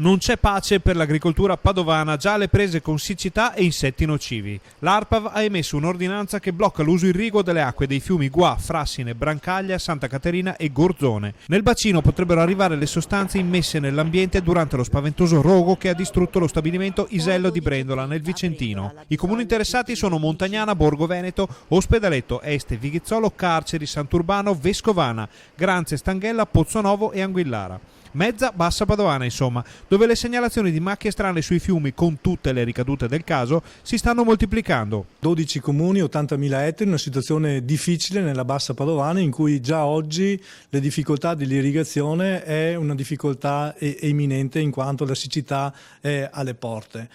Non c'è pace per l'agricoltura padovana, già alle prese con siccità e insetti nocivi. L'ARPAV ha emesso un'ordinanza che blocca l'uso irriguo delle acque dei fiumi Guà, Frassine, Brancaglia, Santa Caterina e Gorzone. Nel bacino potrebbero arrivare le sostanze immesse nell'ambiente durante lo spaventoso rogo che ha distrutto lo stabilimento Isello di Brendola nel Vicentino. I comuni interessati sono Montagnana, Borgo Veneto, Ospedaletto, Este, Vighizzolo, Carceri, Sant'Urbano, Vescovana, Granze, Stanghella, Pozzonovo e Anguillara. Mezza bassa padovana, insomma, dove le segnalazioni di macchie strane sui fiumi, con tutte le ricadute del caso, si stanno moltiplicando. 12 comuni, 80.000 ettari, una situazione difficile nella bassa padovana in cui già oggi le difficoltà dell'irrigazione è una difficoltà imminente in quanto la siccità è alle porte.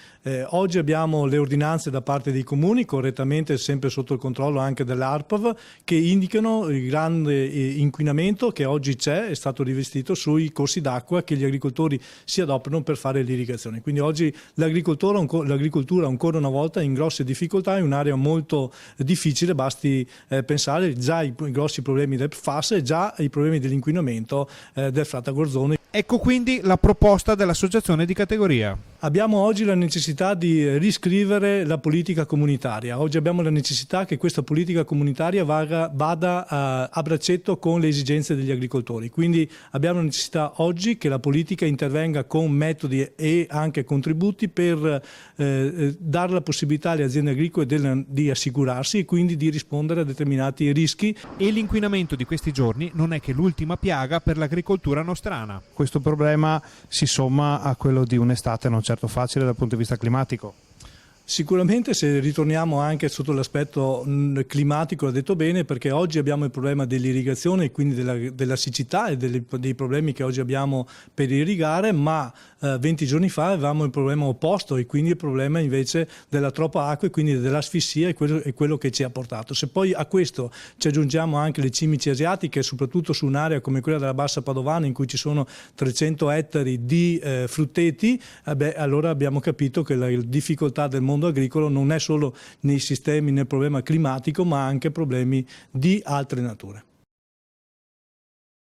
Oggi abbiamo le ordinanze da parte dei comuni, correttamente sempre sotto il controllo anche dell'ARPAV, che indicano il grande inquinamento che oggi c'è, è stato rivestito sui corsi d'acqua che gli agricoltori si adoperano per fare l'irrigazione. Quindi oggi l'agricoltura ancora una volta è in grosse difficoltà, è un'area molto difficile, basti pensare già ai grossi problemi del FAS e già ai problemi dell'inquinamento del Frata Gorzone. Ecco quindi la proposta dell'associazione di categoria. Abbiamo oggi la necessità di riscrivere la politica comunitaria. Oggi abbiamo la necessità che questa politica comunitaria vada a braccetto con le esigenze degli agricoltori. Quindi abbiamo la necessità oggi che la politica intervenga con metodi e anche contributi per dare la possibilità alle aziende agricole di assicurarsi e quindi di rispondere a determinati rischi. E l'inquinamento di questi giorni non è che l'ultima piaga per l'agricoltura nostrana. Questo problema si somma a quello di un'estate non certo facile dal punto di vista climatico. Sicuramente, se ritorniamo anche sotto l'aspetto climatico, l'ha detto bene, perché oggi abbiamo il problema dell'irrigazione e quindi della siccità e dei problemi che oggi abbiamo per irrigare, ma 20 giorni fa avevamo il problema opposto e quindi il problema invece della troppa acqua e quindi dell'asfissia è quello che ci ha portato. Se poi a questo ci aggiungiamo anche le cimici asiatiche, soprattutto su un'area come quella della Bassa Padovana in cui ci sono 300 ettari di frutteti, allora abbiamo capito che la difficoltà del mondo agricolo non è solo nei sistemi, nel problema climatico, ma anche problemi di altre nature.